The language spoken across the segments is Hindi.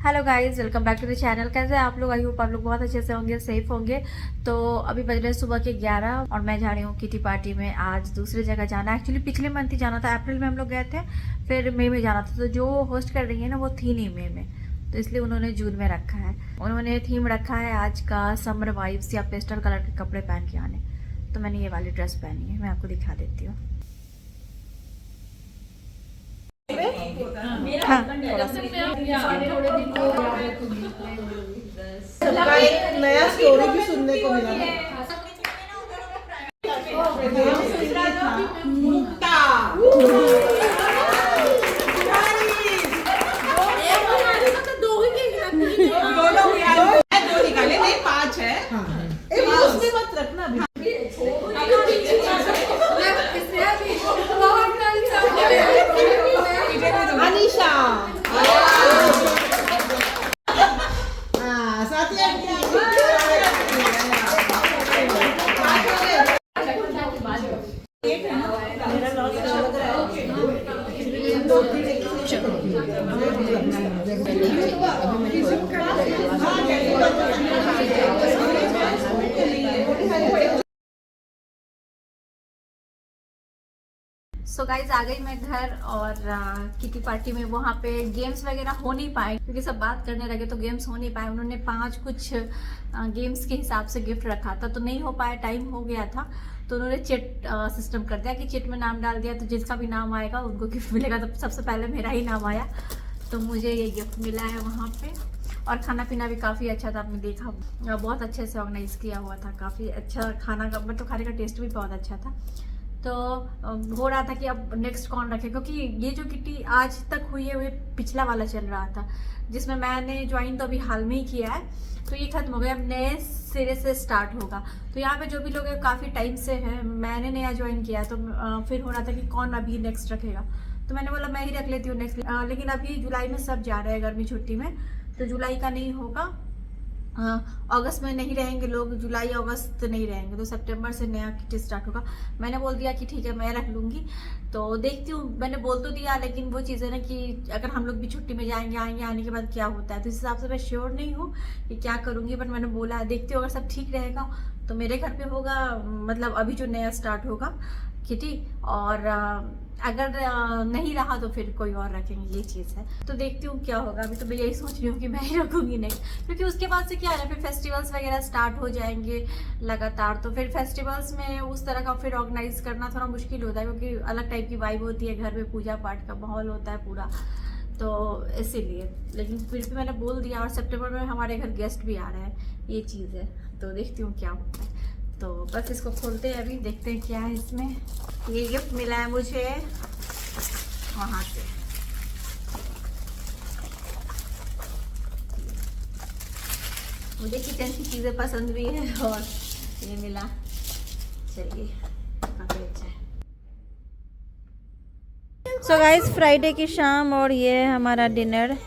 Hello guys, welcome back to the channel. कैसे हैं आप लोग? आई होप आप लोग बहुत अच्छे से होंगे, सेफ होंगे। तो अभी बज रहे सुबह के 11 और मैं जा रही हूँ किटी पार्टी में। आज दूसरी जगह जाना है। एक्चुअली पिछले मंथ ही जाना था, अप्रैल में हम लोग गए थे, फिर मई में जाना था। तो जो होस्ट कर रही है ना, वो थी नहीं मई में, तो इसलिए उन्होंने जून में रखा है। उन्होंने थीम रखा है आज का समर वाइब्स या पेस्टल कलर के कपड़े पहन के आने। तो मैंने ये वाली ड्रेस पहनी है, मैं आपको दिखा देती हूँ। हाँ, का एक नया स्टोरी भी सुनने को मिला है। दो निकाले नहीं, 5 है। उसमें मत रखना अभी। अनीशा सो गाइज आ गई मैं घर और किटी पार्टी में। वहाँ पे गेम्स वगैरह हो नहीं पाए क्योंकि सब बात करने लगे, तो गेम्स हो नहीं पाए। उन्होंने 5 कुछ गेम्स के हिसाब से गिफ्ट रखा था, तो नहीं हो पाया, टाइम हो गया था। तो उन्होंने चिट सिस्टम कर दिया कि चिट में नाम डाल दिया, तो जिसका भी नाम आएगा उनको गिफ्ट मिलेगा। तो सबसे पहले मेरा ही नाम आया, तो मुझे ये गिफ्ट मिला है वहाँ पे। और खाना पीना भी काफ़ी अच्छा था, आपने देखा, बहुत अच्छे से ऑर्गेनाइज किया हुआ था। काफ़ी अच्छा खाना का, मतलब खाने का टेस्ट भी बहुत अच्छा था। तो हो रहा था कि अब नेक्स्ट कौन रखे, क्योंकि ये जो किटी आज तक हुई है वो पिछला वाला चल रहा था, जिसमें मैंने ज्वाइन तो अभी हाल में ही किया है। तो ये खत्म हो गया, अब नए सिरे से स्टार्ट होगा। तो यहाँ पे जो भी लोग काफ़ी टाइम से हैं, मैंने नया ज्वाइन किया, तो फिर हो रहा था कि कौन अभी नेक्स्ट रखेगा। तो मैंने बोला मैं ही रख लेती हूँ नेक्स्ट। लेकिन अभी जुलाई में सब जा रहे हैं गर्मी छुट्टी में, तो जुलाई का नहीं होगा। अगस्त में नहीं रहेंगे लोग, जुलाई अगस्त नहीं रहेंगे, तो सितंबर से नया किट स्टार्ट होगा। मैंने बोल दिया कि ठीक है मैं रख लूँगी। तो देखती हूँ, मैंने बोल तो दिया, लेकिन वो चीज़ है ना कि अगर हम लोग भी छुट्टी में जाएंगे, आएंगे, आने के बाद क्या होता है, तो इस हिसाब से मैं श्योर नहीं हूँ कि क्या करूँगी। बट मैंने बोला देखती हूँ, अगर सब ठीक रहेगा तो मेरे घर पे होगा, मतलब अभी जो नया स्टार्ट होगा किटी। और अगर नहीं रहा तो फिर कोई और रखेंगे, ये चीज़ है। तो देखती हूँ क्या होगा। अभी तो मैं यही सोच रही हूँ कि मैं ही रखूँगी नेक्स्ट, क्योंकि उसके बाद से क्या है, फिर फेस्टिवल्स वगैरह स्टार्ट हो जाएंगे लगातार। तो फिर फेस्टिवल्स में उस तरह का फिर ऑर्गेनाइज करना थोड़ा मुश्किल होता है, क्योंकि अलग टाइप की वाइब होती है, घर में पूजा पाठ का माहौल होता है पूरा, तो इसीलिए। लेकिन फिर भी मैंने बोल दिया, और सितंबर में हमारे घर गेस्ट भी आ रहे हैं, ये चीज़ है। तो देखती हूँ क्या होता है। तो बस इसको खोलते हैं, अभी देखते हैं क्या है इसमें। ये गिफ्ट मिला है मुझे वहाँ से। मुझे किचन की चीज़ें पसंद भी है, और ये मिला, चलिए काफ़ी अच्छा है। सो गाइस, फ्राइडे की शाम और ये हमारा डिनर।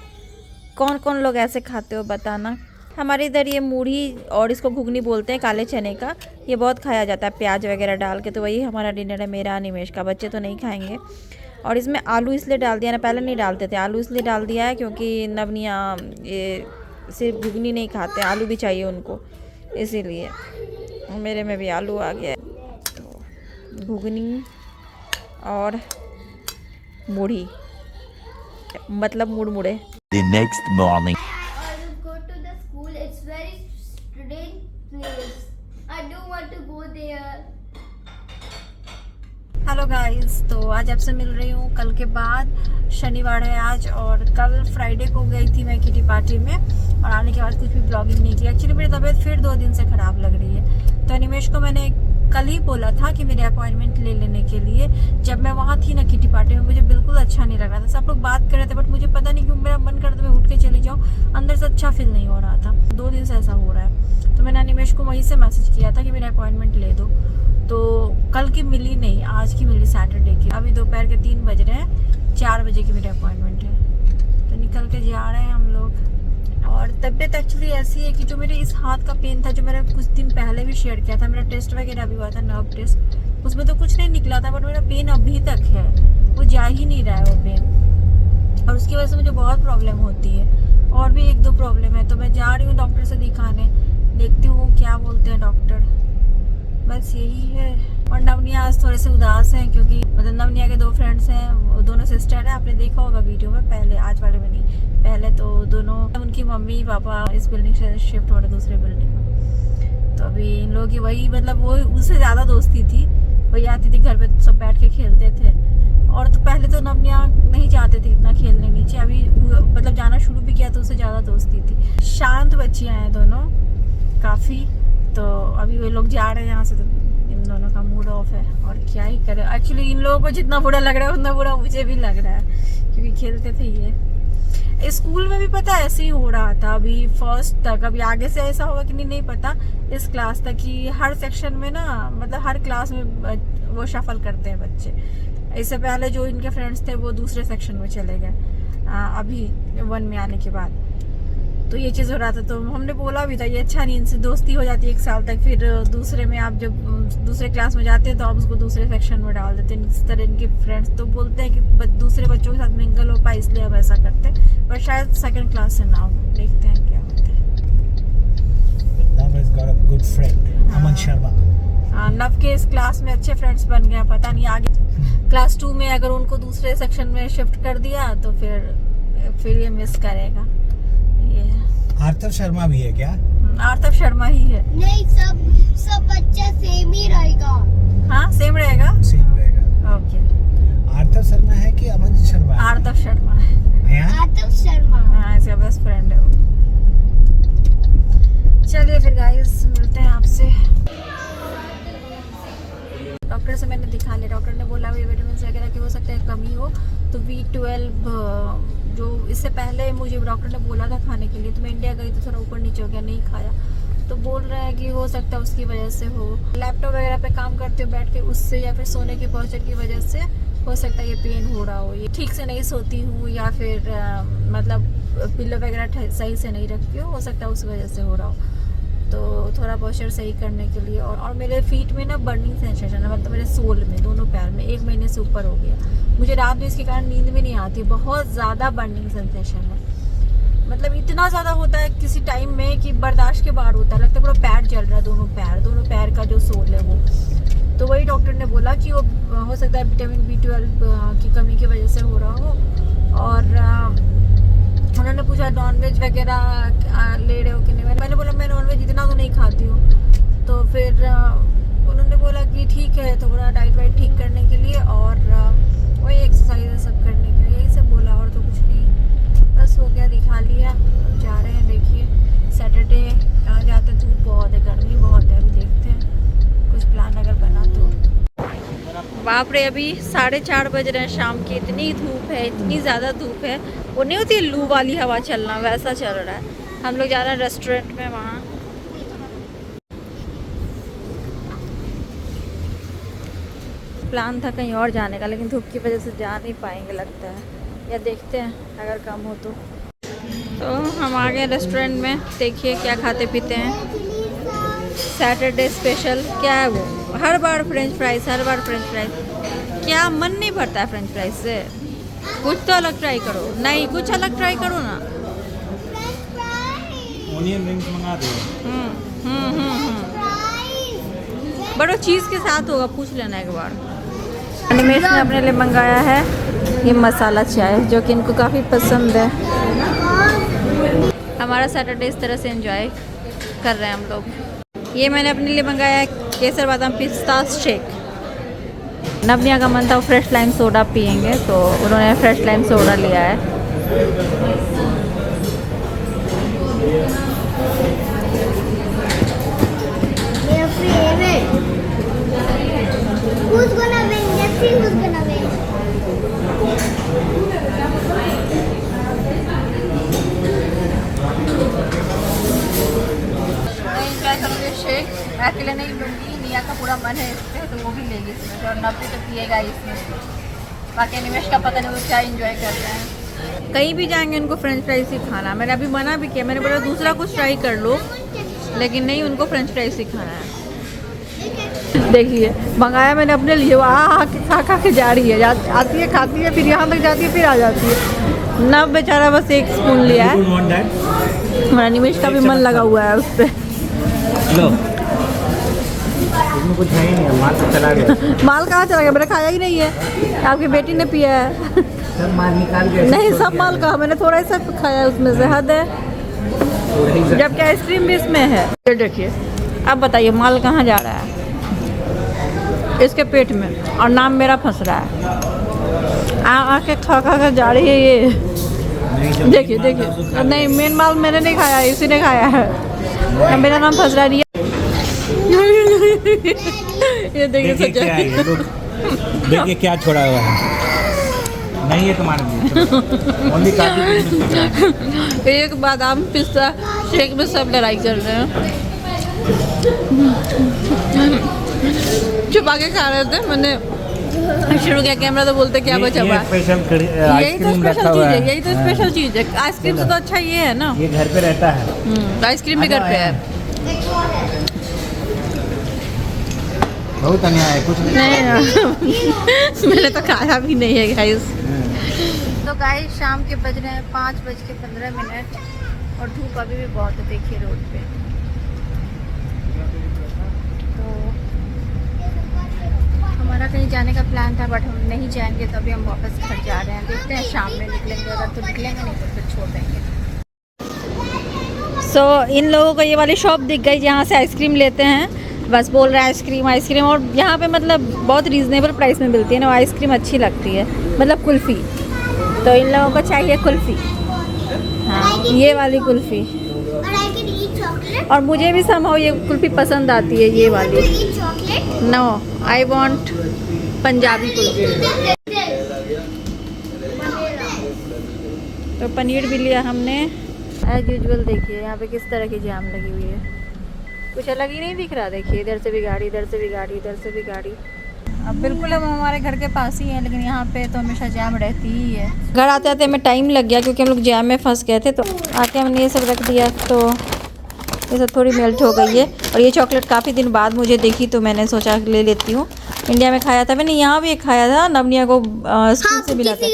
कौन कौन लोग ऐसे खाते हो बताना। हमारे इधर ये मूढ़ी, और इसको घुगनी बोलते हैं, काले चने का, ये बहुत खाया जाता है प्याज वगैरह डाल के। तो वही हमारा डिनर है, मेरा निमेश का। बच्चे तो नहीं खाएंगे। और इसमें आलू इसलिए डाल दिया ना, पहले नहीं डालते थे, आलू इसलिए डाल दिया है क्योंकि नवनिया ये सिर्फ घुगनी नहीं खाते, आलू भी चाहिए उनको, इसीलिए मेरे में भी आलू आ गया। तो घुगनी और मूढ़ी, मतलब मुड़मुड़े। The next morning. I will go to the school. It's very strange place. I don't want to go there. Hello guys, तो आज आपसे मिल रही हूँ कल के बाद। शनिवार है आज, और कल फ्राइडे को गई थी मैं किटी पार्टी में, और आने के बाद कुछ भी ब्लॉगिंग नहीं की। एक्चुअली मेरी तबीयत फिर 2 दिन से ख़राब लग रही है। तो निमेश को मैंने कल ही बोला था कि मेरे अपॉइंटमेंट ले लेने के लिए। जब मैं वहाँ थी ना किटी पार्टी में, मुझे बिल्कुल अच्छा नहीं लग रहा था। सब लोग बात कर रहे थे, बट मुझे पता नहीं क्यों मेरा मन करता मैं उठ के चली जाऊँ, अंदर से अच्छा फील नहीं हो रहा था। 2 दिन से ऐसा हो रहा है। तो मैंने निमेश को वहीं से मैसेज किया था कि मेरा अपॉइंटमेंट ले दो। तो कल की मिली नहीं, आज की मिली, सैटरडे की। अभी दोपहर के 3 बज रहे हैं, 4 बजे की मेरी अपॉइंटमेंट है। तो निकल के जा रहे हैं हम लोग। और तबीयत एक्चुअली ऐसी है कि जो मेरे इस हाथ का पेन था, जो मैंने कुछ दिन पहले भी शेयर किया था, मेरा टेस्ट वगैरह भी हुआ था, नर्व टेस्ट, उसमें तो कुछ नहीं निकला था, बट मेरा पेन अभी तक है, वो जा ही नहीं रहा है वो पेन। और उसकी वजह से मुझे बहुत प्रॉब्लम होती है। और भी प्रॉब्लम है, तो मैं जा रही हूँ डॉक्टर से दिखाने, देखती हूँ क्या बोलते हैं डॉक्टर। बस यही है। और नवनिया आज थोड़े से उदास हैं क्योंकि मतलब नवनिया के 2 फ्रेंड्स हैं, वो दोनों सिस्टर हैं, आपने देखा होगा वीडियो में पहले, आज वाले में नहीं, पहले तो दोनों उनकी मम्मी पापा इस बिल्डिंग से शिफ्ट हो रहे दूसरे बिल्डिंग में। तो अभी इन लोगों की वही मतलब वो उससे ज़्यादा दोस्ती थी, वही आती थी घर पे सब बैठ के खेलते थे। और तो पहले तो नवनिया नहीं चाहते थे इतना खेलने नीचे, अभी मतलब जाना शुरू भी किया तो उससे ज़्यादा दोस्ती थी। शांत बच्चियाँ हैं दोनों काफ़ी, तो अभी वो लोग जा रहे हैं यहाँ से, तो इन दोनों का मूड ऑफ है और क्या ही करे। एक्चुअली इन लोगों को जितना बुरा लग रहा है उतना बुरा मुझे भी लग रहा है क्योंकि खेलते थे ये। स्कूल में भी पता ऐसे ही हो रहा था अभी फर्स्ट तक, अभी आगे से ऐसा होगा कि नहीं पता, इस क्लास तक कि हर सेक्शन में ना मतलब हर क्लास में वो शफल करते हैं बच्चे। इससे पहले जो इनके फ्रेंड्स थे वो दूसरे सेक्शन में चले गए अभी 1 में आने के बाद, तो ये चीज़ हो रहा था। तो हमने बोला भी था ये अच्छा नहीं, इनसे दोस्ती हो जाती है 1 साल तक, फिर दूसरे में आप जब दूसरे क्लास में जाते हैं तो आप उसको दूसरे सेक्शन में डाल देते हैं। इस तरह इनके फ्रेंड्स तो बोलते हैं कि दूसरे बच्चों के साथ मिंगल हो पाए इसलिए अब ऐसा करते हैं, पर शायद 2nd क्लास से ना हो, देखते हैं क्या होता है। अमन शर्मा। नव के इस क्लास में अच्छे फ्रेंड्स बन गए, पता नहीं आगे क्लास 2 में अगर उनको दूसरे सेक्शन में शिफ्ट कर दिया तो फिर ये मिस करेगा। ये आर्थव शर्मा भी है क्या? आर्थव शर्मा ही है। नहीं, सब बच्चा सेम ही रहेगा। हाँ सेम रहेगा, सेम रहेगा। ओके। आर्थव शर्मा है कि अमन शर्मा? आर्थव शर्मा है। आर्थव शर्मा। हाँ इसका बेस्ट फ्रेंड है वो। चलिए फिर गाइस मिलते हैं आपसे। डॉक्टर से मैंने दिखा लिया, डॉक्टर ने बोला भी विटामिन वगैरह की हो सकता है कमी हो, तो B12 जो इससे पहले मुझे डॉक्टर ने बोला था खाने के लिए, तो मैं इंडिया गई तो थोड़ा ऊपर नीचे हो गया, नहीं खाया, तो बोल रहे हैं कि हो सकता है उसकी वजह से हो। लैपटॉप वगैरह पे काम करते हो बैठ के उससे, या फिर सोने की पोस्चर की वजह से हो सकता है ये पेन हो रहा हो। ये ठीक से नहीं सोती हूँ या फिर मतलब पिलो वगैरह सही से नहीं रखती हो सकता है उस वजह से हो रहा हो। तो थोड़ा पोस्चर सही करने के लिए और मेरे फीट में ना बर्निंग सेंसेशन है, मतलब मेरे सोल में, दोनों पैर में 1 महीने से ऊपर हो गया। मुझे रात में इसके कारण नींद भी नहीं आती, बहुत ज़्यादा बर्निंग सेंसेशन है, मतलब इतना ज़्यादा होता है किसी टाइम में कि बर्दाश्त के बाहर होता है, लगता है पूरा पैर जल रहा है, दोनों पैर का जो सोल है वो। तो वही डॉक्टर ने बोला कि वो हो सकता है विटामिन B12 की कमी की वजह से हो रहा हो। और उन्होंने पूछा नॉनवेज वगैरह ले रहे हो कि नहीं, मैंने बोला मैं नॉनवेज इतना तो नहीं खाती हूँ। तो फिर उन्होंने बोला कि ठीक है, थोड़ा डाइट वाइट ठीक करने के लिए और वही एक्सरसाइज सब करने के लिए, यही सब बोला और तो कुछ नहीं, बस हो गया, दिखा लिया, जा रहे हैं। देखिए सैटरडे कहाँ जाते हैं, धूप बहुत है, गर्मी बहुत है, अभी देखते हैं कुछ प्लान अगर बना तो। बाप रे, अभी 4:30 बज रहे हैं शाम की, इतनी धूप है, इतनी ज़्यादा धूप है, वो नहीं होती लू वाली हवा चलना, वैसा चल रहा है। हम लोग जा रहे हैं रेस्टोरेंट में, वहाँ प्लान था कहीं और जाने का, लेकिन धूप की वजह से जा नहीं पाएंगे लगता है, या देखते हैं अगर कम हो तो। हम आ गए रेस्टोरेंट में, देखिए क्या खाते पीते हैं। सैटरडे स्पेशल क्या है वो, हर बार फ्रेंच फ्राइज, हर बार फ्रेंच फ्राइज, क्या मन नहीं भरता है फ्रेंच फ्राइज से? कुछ तो अलग ट्राई करो, नहीं कुछ अलग ट्राई करो ना। ऑनियन रिंग्स मंगा दो। बड़ो चीज़ के साथ होगा, पूछ लेना एक बार। अनिमेश ने अपने लिए मंगाया है ये मसाला चाय, जो कि इनको काफ़ी पसंद है। हमारा सैटरडे इस तरह से एंजॉय कर रहे हैं हम लोग। ये मैंने अपने लिए मंगाया है केसर बादाम पिस्ता शेक। नवनिया का मन था वो फ्रेश लाइम सोडा पियेंगे, तो उन्होंने फ्रेश लाइम सोडा लिया है। Your favorite. Who's gonna win? Let's see who's gonna win. Enjoy करूँगी शेक, मैं अकेले नहीं लूँगी, निया का पूरा मन है इस पर, तो वो भी लेगी इसमें से, और नब्बे तो पिएगा इसमें से। बाकी निमेश का पता नहीं वो क्या एंजॉय कर रहे हैं। कहीं भी जाएंगे उनको फ्रेंच फ्राइज ही खाना, मैंने अभी मना भी किया, मैंने बोला दूसरा कुछ ट्राई कर लो, लेकिन नहीं, उनको फ्रेंच फ्राइज ही खाना है। देखिए मंगाया मैंने अपने लिए, वो खा के जा रही है, आती है खाती है, फिर यहाँ तक जाती है, फिर आ जाती है। नव बेचारा बस एक स्पून लिया है, want that? हमारा निमेश का भी मन लगा हुआ है उस पर। लो, इसमें कुछ है ही नहीं, माल तो चला गया। माल कहाँ चला गया, मैंने खाया ही नहीं है, आपकी बेटी ने पिया है। सब माल निकाल के नहीं, सब माल कहा, मैंने थोड़ा सा खाया है, उसमें से हद है, जबकि आइसक्रीम भी इसमें है। ये देखिए, अब बताइए माल कहाँ जा रहा है, इसके पेट में, और नाम मेरा फंस रहा है। आके खा खा जा रही है ये। देखिए देखिए, नहीं मेन माल मैंने नहीं खाया है, इसी ने खाया है, अब मेरा नाम फंस रहा है। ये देखिए देखिए क्या है ये, look। देखिए क्या छोड़ा हुआ है, नहीं है तुम्हारे लिए, ओनली काजू किशमिश। एक बादाम पिस्ता शेक में सब लड़ाई कर रहे हैं। छुपा के खा रहे थे, मैंने शुरू किया कैमरा तो बोलते क्या बचा हुआ है। स्पेशल यही तो आइसक्रीम स्पेशल रखा चीज़ हुआ है, है, यही तो स्पेशल चीज़ है। आइसक्रीम से तो अच्छा ये है ना, ये घर पे रहता है। आइसक्रीम भी घर पे है। बहुत अन्याय है, कुछ नहीं मैंने तो खाया भी नहीं है गाइस। तो गाइस शाम के बज रहे हैं 5:15 और धूप अभी भी बहुत है, देखिए रोड पे। तो हमारा कहीं जाने का प्लान था, बट हम नहीं जाएंगे, तो अभी हम वापस घर जा रहे हैं। देखते हैं शाम में निकलेंगे, अगर तो निकलेंगे, नहीं तो फिर छोड़ देंगे। सो इन लोगों को ये वाली शॉप दिख गई जहाँ से आइसक्रीम लेते हैं, बस बोल रहा है आइसक्रीम आइसक्रीम, और यहाँ पे मतलब बहुत रीज़नेबल प्राइस में मिलती है ना, आइसक्रीम अच्छी लगती है, मतलब कुल्फ़ी। तो इन लोगों को चाहिए कुल्फ़ी, हाँ ये वाली कुल्फ़ी। और मुझे भी समहाउ ये कुल्फ़ी पसंद आती है, ये वाली। No, I want Punjabi kulfi. तो पनीर भी लिया हमने एज यूजुअल। देखिए यहाँ पे किस तरह की जाम लगी हुई है, कुछ अलग ही नहीं दिख रहा। देखिए इधर से भी गाड़ी, इधर से भी गाड़ी, इधर से भी गाड़ी। अब बिल्कुल हम हमारे घर के पास ही हैं, लेकिन यहाँ पे तो हमेशा जाम रहती ही है। घर आते आते हमें टाइम लग गया क्योंकि हम लोग जाम में फंस गए थे, तो आके हमने ये सब रख दिया, तो ये सब थोड़ी मेल्ट हो गई है। और ये चॉकलेट काफ़ी दिन बाद मुझे देखी, तो मैंने सोचा ले लेती हूँ। इंडिया में खाया था मैंने, यहाँ भी खाया था, नवनिया को स्कूल से मिला था।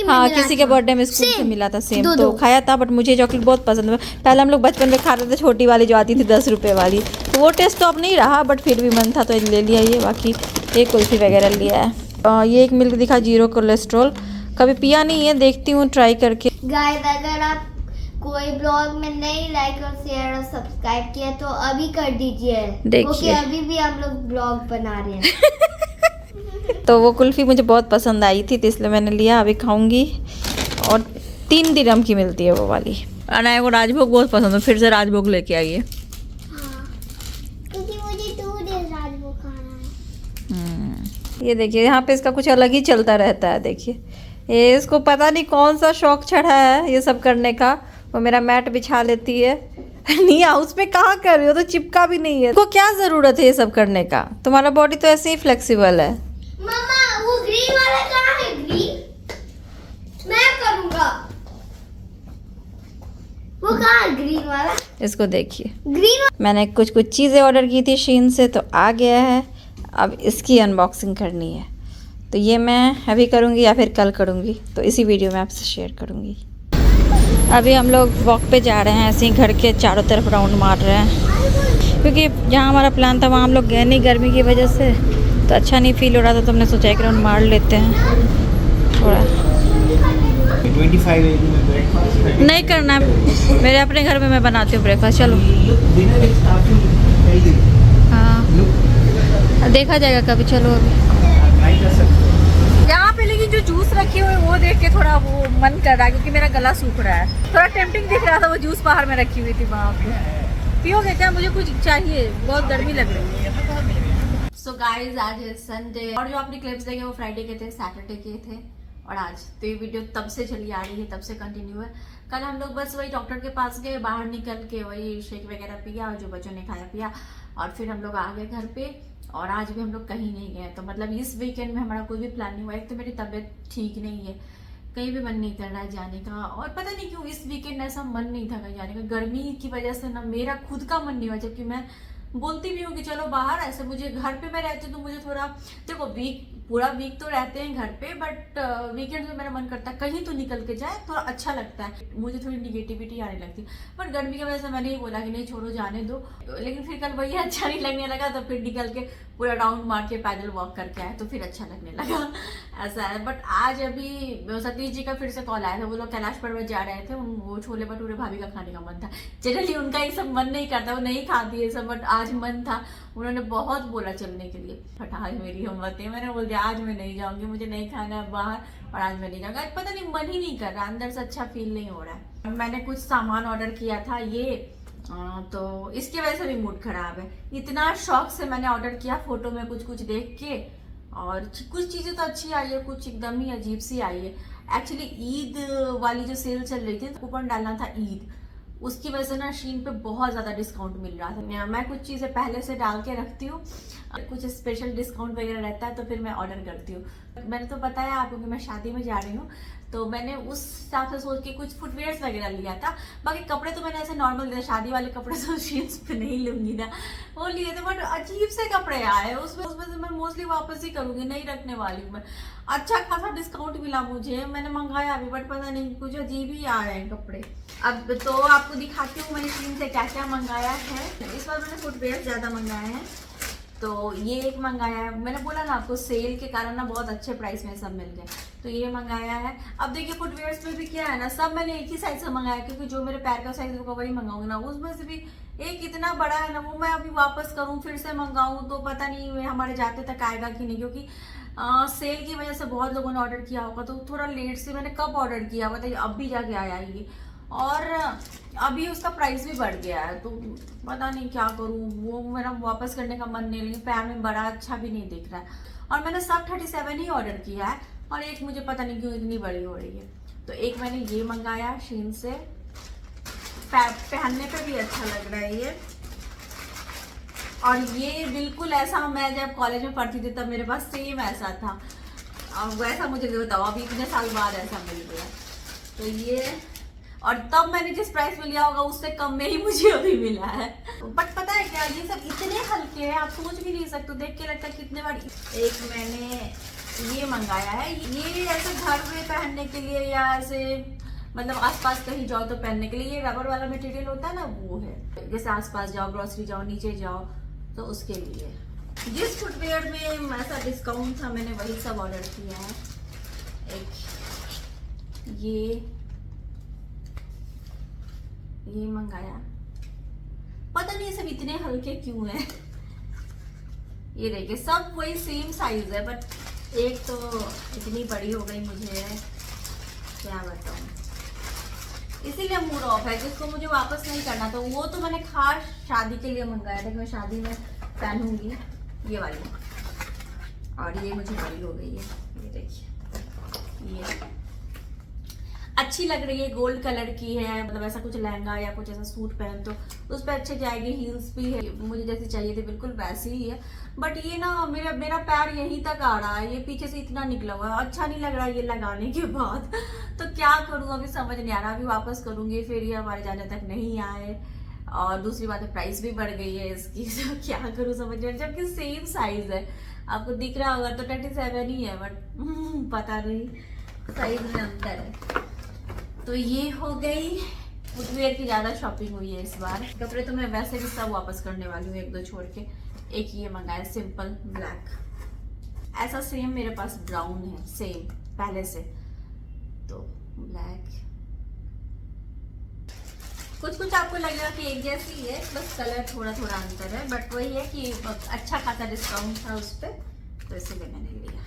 हाँ किसी के बर्थडे में स्कूल से मिला था सेम, तो खाया था। बट मुझे चॉकलेट बहुत पसंद है। पहले हम लोग बचपन में खाते थे छोटी वाली जो आती थी 10 रुपये वाली, तो वो टेस्ट तो अब नहीं रहा, बट फिर भी मन था तो ले लिया ये। बाकी ये कुल्फ़ी वगैरह लिया है। ये एक मिल्क दिखा 0 कोलेस्ट्रॉल, कभी पिया नहीं है, देखती हूँ ट्राई करके। गाइस अगर आप कोई ब्लॉग में नहीं लाइक और शेयर और सब्सक्राइब किया तो अभी कर दीजिए, क्योंकि अभी भी हम लोग ब्लॉग बना रहे हैं। तो वो कुल्फ़ी मुझे बहुत पसंद आई थी, तो इसलिए मैंने लिया, अभी खाऊंगी। और 3 दिरहम की मिलती है वो वाली। अनाया को राजभोग बहुत पसंद है, फिर से राजभोग लेके आई है। क्योंकि मुझे 2 दिन राजभोग खाना है। ये देखिए यहाँ पे इसका कुछ अलग ही चलता रहता है। देखिए ये इसको पता नहीं कौन सा शौक चढ़ा है ये सब करने का। वो मेरा मैट बिछा लेती है। निया उस पे कहाँ कर रही हो, तो चिपका भी नहीं है। तो क्या ज़रूरत है ये सब करने का, तुम्हारा बॉडी तो ऐसे ही फ्लेक्सिबल है। मम्मा वो ग्रीन वाला कहाँ है? ग्रीन मैं करूँगा। वो कहाँ है ग्रीन वाला? इसको देखिए, ग्रीन मैंने कुछ चीज़ें ऑर्डर की थी शीन से, तो आ गया है। अब इसकी अनबॉक्सिंग करनी है, तो ये मैं अभी करूँगी या फिर कल करूँगी, तो इसी वीडियो में आपसे शेयर करूँगी। अभी हम लोग वॉक पे जा रहे हैं, ऐसे ही घर के चारों तरफ राउंड मार रहे हैं, क्योंकि जहाँ हमारा प्लान था वहाँ हम लोग गए नहीं गर्मी की वजह से, तो अच्छा नहीं फील हो रहा था, तो हमने सोचा एक राउंड मार लेते हैं थोड़ा। 25 नहीं करना, मेरे अपने घर में मैं बनाती हूँ ब्रेकफास्ट। चलो हाँ देखा जाएगा कभी। चलो अभी यहाँ पे लेकिन जो जूस रखे हुए वो देख के थोड़ा वो मन कर रहा है, क्योंकि मेरा गला सूख रहा है। थोड़ा टेम्पटिंग दिख रहा था वो जूस बाहर में रखी हुई थी वहाँ पे। पियोगे क्या? मुझे कुछ चाहिए, बहुत गर्मी लग रही है। सो गाइज आज है संडे, और जो आपने क्लिप्स देखे वो फ्राइडे के थे, सैटरडे के थे, और आज तो ये वीडियो तब से चली आ रही है, तब से कंटिन्यू है। कल हम लोग बस वही डॉक्टर के पास गए, बाहर निकल के वही शेक वगैरह पिया, और जो बच्चों ने खाया पिया, और फिर हम लोग आ गए घर पे। और आज भी हम लोग कहीं नहीं गए, तो मतलब इस वीकेंड में हमारा कोई भी प्लान नहीं हुआ। एक तो मेरी तबीयत ठीक नहीं है, कहीं भी मन नहीं कर रहा है जाने का, और पता नहीं क्यों इस वीकेंड ऐसा मन नहीं था कहीं जाने का। गर्मी की वजह से ना मेरा खुद का मन नहीं हुआ, जबकि मैं बोलती भी हूँ कि चलो बाहर, ऐसे मुझे घर पे मैं रहती हूँ तो मुझे थोड़ा, देखो वीक पूरा वीक तो रहते हैं घर पे, बट वीकेंड में मेरा मन करता है कहीं तो निकल के जाए, थोड़ा अच्छा लगता है। मुझे थोड़ी निगेटिविटी आने लगती, बट गर्मी की वजह से मैंने ही बोला कि नहीं छोड़ो जाने दो। लेकिन फिर कल वही अच्छा नहीं लगने लगा, तो फिर निकल के पूरा राउंड मार के पैदल वॉक करके आए तो फिर अच्छा लगने लगा। ऐसा है। बट आज अभी सतीश जी का फिर से कॉल आया था, वो लोग कैलाश पर्वत जा रहे थे, वो छोले भटूरे भाभी का खाने का मन था। जनरली उनका ये सब मन नहीं करता, वो नहीं खाती है सब, बट आज मन था, उन्होंने बहुत बोला चलने के लिए। फटाज मेरी हिम्मत है, मैंने बोल दिया आज मैं नहीं जाऊंगी, मुझे नहीं खाना है बाहर, और आज मैं नहीं जाऊंगा। आज पता नहीं मन ही नहीं कर रहा, अंदर से अच्छा फील नहीं हो रहा है। मैंने कुछ सामान ऑर्डर किया था ये, तो इसकी वजह से भी मूड खराब है। इतना शौक से मैंने ऑर्डर किया, फोटो में कुछ कुछ देख के, और कुछ चीजें तो अच्छी आई है, कुछ एकदम ही अजीब सी आई है। एक्चुअली ईद वाली जो सेल चल रही थी, कूपन डालना था ईद, उसकी वजह से ना शीन पे बहुत ज़्यादा डिस्काउंट मिल रहा था। मैं कुछ चीज़ें पहले से डाल के रखती हूँ, कुछ स्पेशल डिस्काउंट वगैरह रहता है तो फिर मैं ऑर्डर करती हूँ। मैंने तो बताया आपको कि मैं शादी में जा रही हूँ, तो मैंने उस हिसाब से सोच के कुछ फुटवेयर्स वगैरह लिया था। बाकी कपड़े तो मैंने ऐसे नॉर्मल लिया, शादी वाले कपड़े तो शीन्स पे नहीं लूंगी ना, वो लिए थे। बट अजीब से कपड़े आए, उसमें से मैं मोस्टली वापस ही करूंगी, नहीं रखने वाली हूँ मैं। अच्छा खासा डिस्काउंट मिला मुझे, मैंने मंगाया अभी, बट पता नहीं कुछ अजीब ही आ रहे हैं कपड़े। अब तो आपको दिखाती हूँ मैंने शीन से क्या क्या मंगाया है। इस बार मैंने फुटवेयर ज्यादा मंगाए हैं, तो ये एक मंगाया है। मैंने बोला ना आपको सेल के कारण ना बहुत अच्छे प्राइस में सब मिल गए, तो ये मंगाया है। अब देखिए फुटवेयर्स में भी क्या है ना, सब मैंने एक ही साइज से मंगाया, क्योंकि जो मेरे पैर का साइज होगा वही मंगाऊंगी ना। उसमें से भी एक इतना बड़ा है ना, वो मैं अभी वापस करूँ फिर से मंगाऊँ तो पता नहीं हमारे जाते तक आएगा कि नहीं, क्योंकि सेल की वजह से बहुत लोगों ने ऑर्डर किया होगा, तो थोड़ा लेट से मैंने कब ऑर्डर किया बताइए, अब भी जाके आया ये, और अभी उसका प्राइस भी बढ़ गया है, तो पता नहीं क्या करूँ। वो मेरा वापस करने का मन नहीं, लेकिन पैर में बड़ा अच्छा भी नहीं दिख रहा है। और मैंने सब 37 ही ऑर्डर किया है, और एक मुझे पता नहीं क्यों इतनी बड़ी हो रही है। तो एक मैंने ये मंगाया शीन से, पहनने पे भी अच्छा लग रहा है ये। और ये बिल्कुल ऐसा मैं जब कॉलेज में पढ़ती थी तब मेरे पास सेम ऐसा था, अब वैसा मुझे बताओ अभी इतने साल बाद ऐसा मिल गया। तो ये, और तब मैंने जिस प्राइस में लिया होगा उससे कम में ही मुझे अभी मिला है। बट पता है क्या, ये सब इतने हल्के हैं आप सोच भी नहीं सकते, देख के लगता है कितने बार। एक मैंने ये मंगाया है, ये ऐसे घर में पहनने के लिए या ऐसे मतलब आसपास कहीं जाओ तो पहनने के लिए। ये रबर वाला मटेरियल होता है ना, वो है, जैसे आसपास जाओ, ग्रोसरी जाओ, नीचे जाओ, तो उसके लिए। जिस फुटवेयर में ऐसा डिस्काउंट था मैंने वही सब ऑर्डर किया है। एक ये मंगाया, पता नहीं ये सब इतने हल्के क्यों हैं। ये देखिए सब वही सेम साइज है, बट एक तो इतनी बड़ी हो गई मुझे, क्या बताऊं, इसीलिए मूड ऑफ है, जिसको मुझे वापस नहीं करना। तो वो तो मैंने खास शादी के लिए मंगाया था कि मैं शादी में पहनूंगी ये वाली, और ये मुझे बड़ी हो गई है। ये देखिए ये अच्छी लग रही है, गोल्ड कलर की है, मतलब ऐसा कुछ लहंगा या कुछ ऐसा सूट पहन तो उस पर अच्छे जाएगी। हील्स भी है, मुझे जैसी चाहिए थी बिल्कुल वैसी ही है। बट ये ना मेरा पैर यहीं तक आ रहा है, ये पीछे से इतना निकला हुआ है, अच्छा नहीं लग रहा है ये लगाने के बाद। तो क्या करूँ अभी समझ नहीं आ रहा, अभी वापस करूंगी फिर ये हमारे जाने तक नहीं आए। और दूसरी बात है प्राइस भी बढ़ गई है इसकी, तो क्या करूँ समझ नहीं, जबकि सेम साइज है। आपको दिख रहा होगा तो 37 ही है, बट पता नहीं साइज में अंतर है। तो ये हो गई फुटवेयर की ज्यादा शॉपिंग हुई है इस बार। कपड़े तो मैं वैसे भी सब वापस करने वाली हूँ, एक दो छोड़ के। एक ये मंगाया सिंपल ब्लैक, ऐसा सेम मेरे पास ब्राउन है सेम पहले से, तो ब्लैक। कुछ कुछ आपको लगेगा कि एक जैसी है, बस कलर थोड़ा थोड़ा अंतर है, बट वही है कि अच्छा खासा डिस्काउंट था उस पर, तो इसीलिए मैंने लिया।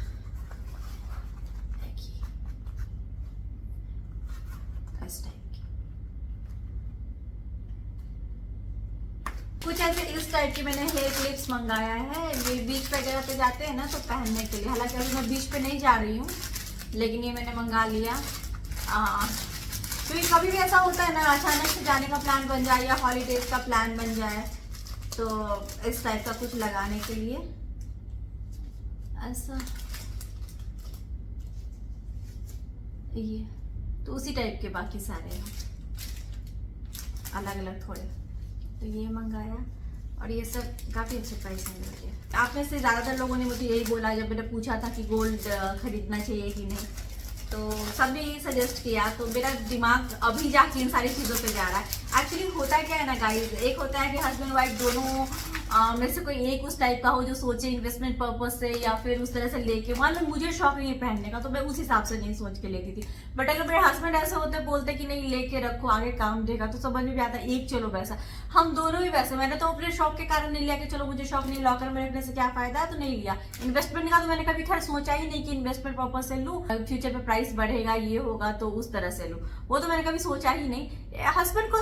कुछ ऐसे इस टाइप के मैंने हेयर क्लिप्स मंगाया है, ये बीच वगैरह पे जाते हैं ना तो पहनने के लिए। हालांकि अभी मैं बीच पे नहीं जा रही हूँ, लेकिन ये मैंने मंगा लिया। क्योंकि कभी भी ऐसा होता है ना, अचानक से जाने का प्लान बन जाए या हॉलीडेज का प्लान बन जाए, तो इस टाइप का कुछ लगाने के लिए ऐसा ये, तो उसी टाइप के बाकी सारे हैं अलग अलग थोड़े। तो ये मंगाया, और ये सब काफ़ी अच्छे प्राइस में मिलते हैं। आप में से ज़्यादातर लोगों ने मुझे यही बोला जब मैंने पूछा था कि गोल्ड खरीदना चाहिए कि नहीं, तो सब ने यही सजेस्ट किया, तो मेरा दिमाग अभी जाके इन सारी चीज़ों पे जा रहा है। एक्चुअली होता क्या है ना गाइस, एक होता है कि हस्बैंड वाइफ दोनों में से कोई एक उस टाइप का हो जो सोचे इन्वेस्टमेंट पर्पज से या फिर उस तरह से लेके, मान लो मुझे शौक नहीं है पहनने का तो मैं उस हिसाब से नहीं सोच के लेती थी। बट अगर मेरे हस्बैंड ऐसे होते बोलते कि नहीं लेके रखो आगे काम देगा, तो समझ में भी आता एक चलो वैसा। हम दोनों ही वैसे, मैंने तो अपने शौक के कारण नहीं लिया कि चलो मुझे शौक नहीं, लॉकर में रखने से क्या फायदा है, तो नहीं लिया। इन्वेस्टमेंट का तो मैंने कभी खैर सोचा ही नहीं कि इन्वेस्टमेंट पर्पज से लूँ, फ्यूचर में प्राइस बढ़ेगा ये होगा तो उस तरह से लूँ, वो तो मैंने कभी सोचा ही नहीं। हस्बैंड को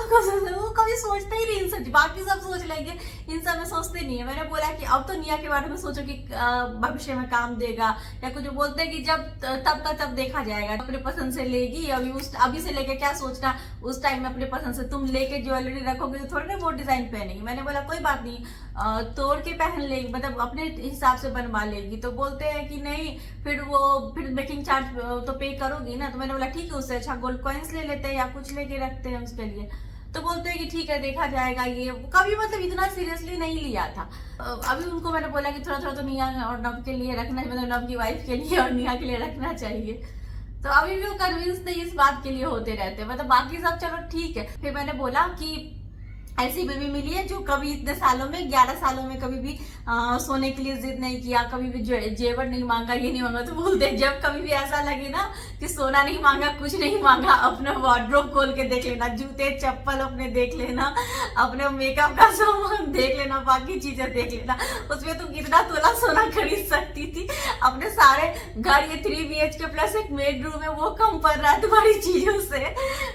वो कभी सोचते ही नहीं इन सब, बाकी सब सोच लेंगे, इन सब में सोचते नहीं है। मैंने बोला कि अब तो निया के बारे में सोचो कि भविष्य में काम देगा, या कुछ बोलते हैं कि जब तब का तब देखा जाएगा, अपने पसंद से लेगी, अभी से लेके क्या सोचना, उस टाइम में अपने पसंद से तुम लेके ज्वेलरी रखोगे तो थोड़ी ना वो डिजाइन पहनेगी। मैंने बोला कोई बात नहीं, तोड़ के पहन लेगी, मतलब अपने हिसाब से बनवा लेगी। तो बोलते हैं कि नहीं फिर मेकिंग चार्ज तो पे करोगी ना, तो मैंने बोला ठीक है, उससे अच्छा गोल्ड कॉइन्स ले लेते हैं या कुछ लेके रखते हैं उसके लिए। तो बोलते हैं कि ठीक है देखा जाएगा, ये कभी मतलब इतना सीरियसली नहीं लिया था। अभी उनको मैंने बोला कि थोड़ा थोड़ा तो निया और नब के लिए रखना, मतलब नब की वाइफ के लिए और निया के लिए रखना चाहिए। तो अभी भी वो कन्विंस नहीं इस बात के लिए होते रहते, मतलब बाकी सब चलो ठीक है। फिर मैंने बोला कि ऐसी बेबी मिली है जो कभी इतने सालों में 11 सालों में कभी भी सोने के लिए जिद नहीं किया, कभी भी जेवर नहीं मांगा, ये नहीं मांगा। तो बोलते जब कभी भी ऐसा लगे ना कि सोना नहीं मांगा, कुछ नहीं मांगा, अपना वार्डरोब खोल के देख लेना, जूते चप्पल अपने देख लेना, अपने मेकअप का सामान देख लेना, बाकी चीजें देख लेना। उसमें तुम कितना तोला सोना खरीद सकती थी, अपने सारे घर, ये 3 BHK प्लस एक बेड रूम है, वो कम पड़ रहा है तुम्हारी चीजों से।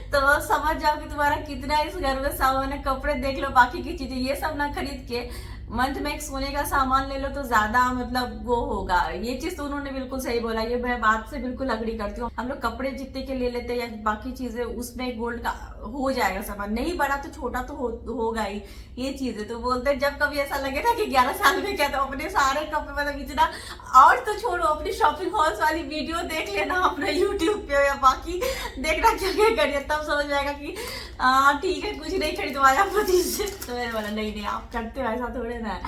तो समझ जाओ कि तुम्हारा कितना इस घर में सामान है। कपड़े देख लो, बाकी की चीजें ये सब ना खरीद के मंथ में एक सोने का सामान ले लो तो ज्यादा मतलब वो होगा। ये चीज तो उन्होंने बिल्कुल सही बोला, ये मैं बात से बिल्कुल अग्री करती हूँ। हम लोग कपड़े जितने के ले लेते हैं या बाकी चीजें, उसमें गोल्ड का हो जाएगा सामान, नहीं बड़ा तो छोटा तो होगा ही, ये चीज है। तो बोलते हैं जब कभी ऐसा लगे ना कि 11 साल में क्या, तो अपने सारे कपड़े मतलब इतना, और तो छोड़ो अपनी शॉपिंग हॉल्स वाली वीडियो देख लेना अपने यूट्यूब पे, या बाकी देखना क्या क्या करिए, तब समझ जाएगा कि ठीक है कुछ नहीं खरीदवाया पति से। तो मैंने बोला नहीं आप करते हो ऐसा थोड़े ना,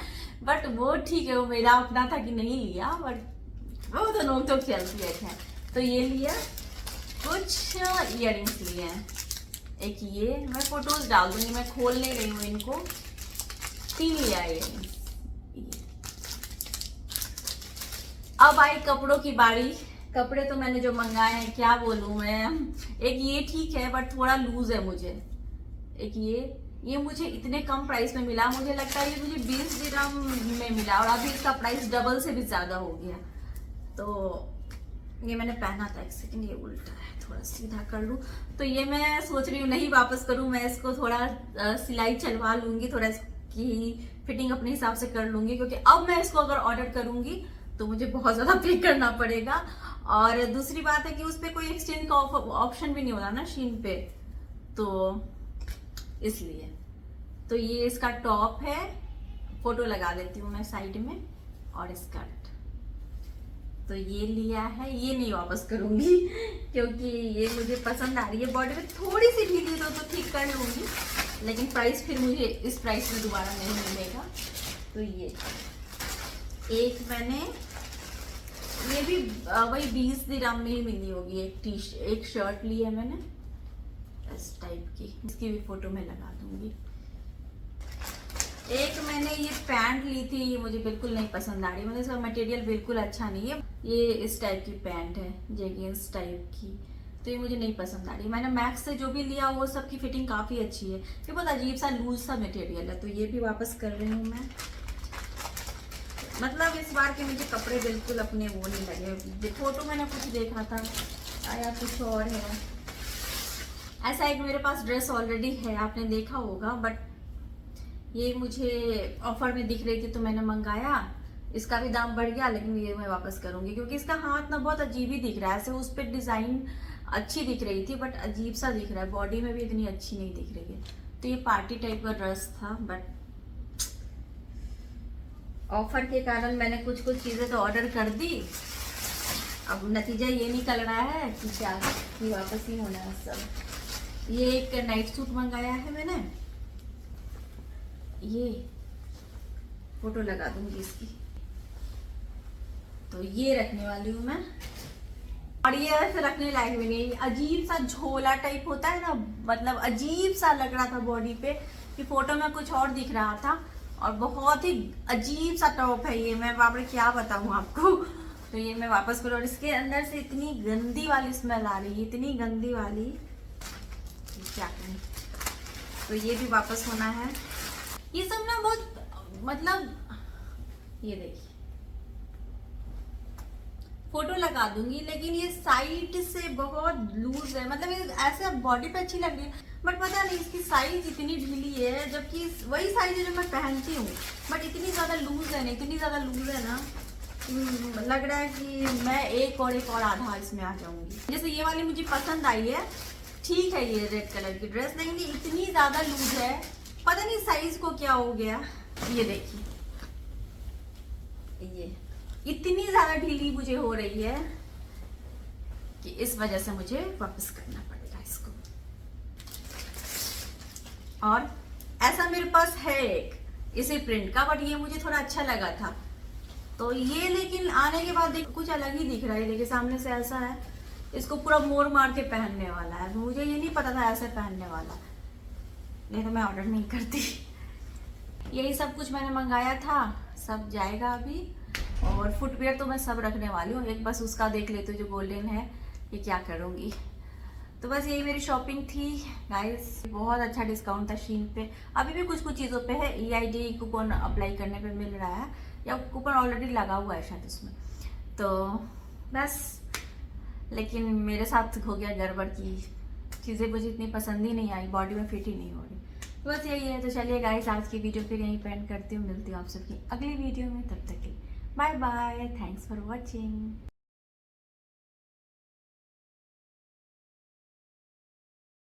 बट वो ठीक है, वो मेरा अपना था कि नहीं लिया, बट वो तो नोक टोक चलती है। तो ये लिया, कुछ इयररिंग्स लिए हैं, एक ये मैं फोटोज डाल दूंगी, मैं खोल नहीं रही हूँ इनको। 3 लिया इयररिंग्स। अब आई कपड़ों की बारी। कपड़े तो मैंने जो मंगाए हैं क्या बोलूं मैं, एक ये ठीक है बट थोड़ा लूज है मुझे, एक ये मुझे इतने कम प्राइस में मिला, मुझे लगता है ये मुझे 20 दिरहम में मिला, और अभी इसका प्राइस डबल से भी ज्यादा हो गया। तो ये मैंने पहना था, एक सेकंड ये उल्टा है, थोड़ा सीधा कर लूं। तो ये मैं सोच रही हूँ नहीं वापस करूँ, मैं इसको थोड़ा सिलाई चलवा लूंगी, थोड़ा इसकी फिटिंग अपने हिसाब से कर लूंगी, क्योंकि अब मैं इसको अगर ऑर्डर करूंगी तो मुझे बहुत ज्यादा पे करना पड़ेगा। और दूसरी बात है कि उस पर कोई एक्सचेंज का ऑप्शन भी नहीं होता ना शीन पे, तो इसलिए। तो ये इसका टॉप है, फोटो लगा देती हूँ मैं साइड में, और स्कर्ट। तो ये लिया है, ये नहीं वापस करूंगी क्योंकि ये मुझे पसंद आ रही है। बॉडी में थोड़ी सी ढीली तो ठीक कर लूंगी, लेकिन प्राइस फिर मुझे इस प्राइस में दोबारा नहीं मिलेगा। तो ये एक मैंने, ये भी वही 20 दिरहम में ही मिली होगी। एक शर्ट ली है मैंने इस टाइप की, इसकी भी फोटो में लगा दूंगी। एक मैंने ये पैंट ली थी, ये मुझे बिल्कुल नहीं पसंद आ रही, मतलब इसका मटेरियल बिल्कुल अच्छा नहीं है। ये इस टाइप की पैंट है, जेगिंस टाइप की, तो ये मुझे नहीं पसंद आ रही। मैंने मैक्स से जो भी लिया वो सब की फिटिंग काफी अच्छी है, ये बहुत अजीब सा लूज सा मटेरियल है। तो ये भी वापस कर रही हूँ मैं। मतलब इस बार के मुझे कपड़े बिल्कुल अपने वो नहीं लगे, फोटो मैंने कुछ देखा था आया कुछ और है। ऐसा एक मेरे पास ड्रेस ऑलरेडी है, आपने देखा होगा, बट ये मुझे ऑफर में दिख रही थी तो मैंने मंगाया। इसका भी दाम बढ़ गया, लेकिन ये मैं वापस करूंगी क्योंकि इसका हाथ ना बहुत अजीब ही दिख रहा है। ऐसे उस पर डिजाइन अच्छी दिख रही थी बट अजीब सा दिख रहा है, बॉडी में भी इतनी अच्छी नहीं दिख रही है। तो ये पार्टी टाइप का ड्रेस था, बट ऑफर के कारण मैंने कुछ चीजें तो ऑर्डर कर दी। अब नतीजा ये निकल रहा है कि क्या कि वापस ही होना है सब। ये एक नाइट सूट मंगाया है मैंने, ये फोटो लगा दूंगी इसकी। तो ये रखने वाली हूँ मैं, और ये ऐसे रखने लायक भी नहीं, अजीब सा झोला टाइप होता है ना, मतलब अजीब सा लग रहा था बॉडी पे कि फोटो में कुछ और दिख रहा था, और बहुत ही अजीब सा टॉप है ये, मैं बाप रे क्या बताऊँ आपको। तो ये मैं वापस करूँ, और इसके अंदर से इतनी गंदी वाली स्मेल आ रही है, इतनी गंदी वाली, क्या करें। तो ये भी वापस होना है। ये सब ना बहुत, मतलब ये देखिए फोटो लगा दूंगी, लेकिन ये साइड से बहुत लूज है, मतलब ये ऐसे बॉडी पे अच्छी लग रही है, बट पता नहीं इसकी साइज इतनी ढीली है, जबकि वही साइज है जो मैं पहनती हूँ, बट इतनी ज्यादा लूज है ना, इतनी ज्यादा लूज है ना, लग रहा है कि मैं एक और आधा इसमें आ जाऊंगी। जैसे ये वाली मुझे पसंद आई है, ठीक है ये रेड कलर की ड्रेस, लेकिन ये इतनी ज्यादा लूज है, पता नहीं साइज को क्या हो गया। ये देखिए ये इतनी ज्यादा ढीली मुझे हो रही है कि इस वजह से मुझे वापस करना पड़ेगा इसको। और ऐसा मेरे पास है एक इसी प्रिंट का, बट ये मुझे थोड़ा अच्छा लगा था, तो ये लेकिन आने के बाद कुछ अलग ही दिख रहा है। देखिए सामने से ऐसा है, इसको पूरा मोड़ मार के पहनने वाला है, मुझे ये नहीं पता था ऐसे पहनने वाला, नहीं तो मैं ऑर्डर नहीं करती। यही सब कुछ मैंने मंगाया था, सब जाएगा अभी, और फुटवेयर तो मैं सब रखने वाली हूँ, एक बस उसका देख लेती हूँ जो गोल्डन है, ये क्या करूँगी। तो बस यही मेरी शॉपिंग थी गाइस, बहुत अच्छा डिस्काउंट था शीन पे, अभी भी कुछ चीज़ों पे है, EID कूपन अप्लाई करने पे मिल रहा है, या कूपन ऑलरेडी लगा हुआ है शायद उसमें, तो बस। लेकिन मेरे साथ हो गया गड़बड़ की चीज़ें मुझे इतनी पसंद ही नहीं आई, बॉडी में फिट ही नहीं हो रही, तो बस यही है। तो चलिए गाइस आज की वीडियो फिर यहीं पे एंड करती हूँ, मिलती हूँ आप सबकी अगली वीडियो में, तब तक के bye bye, thanks for watching.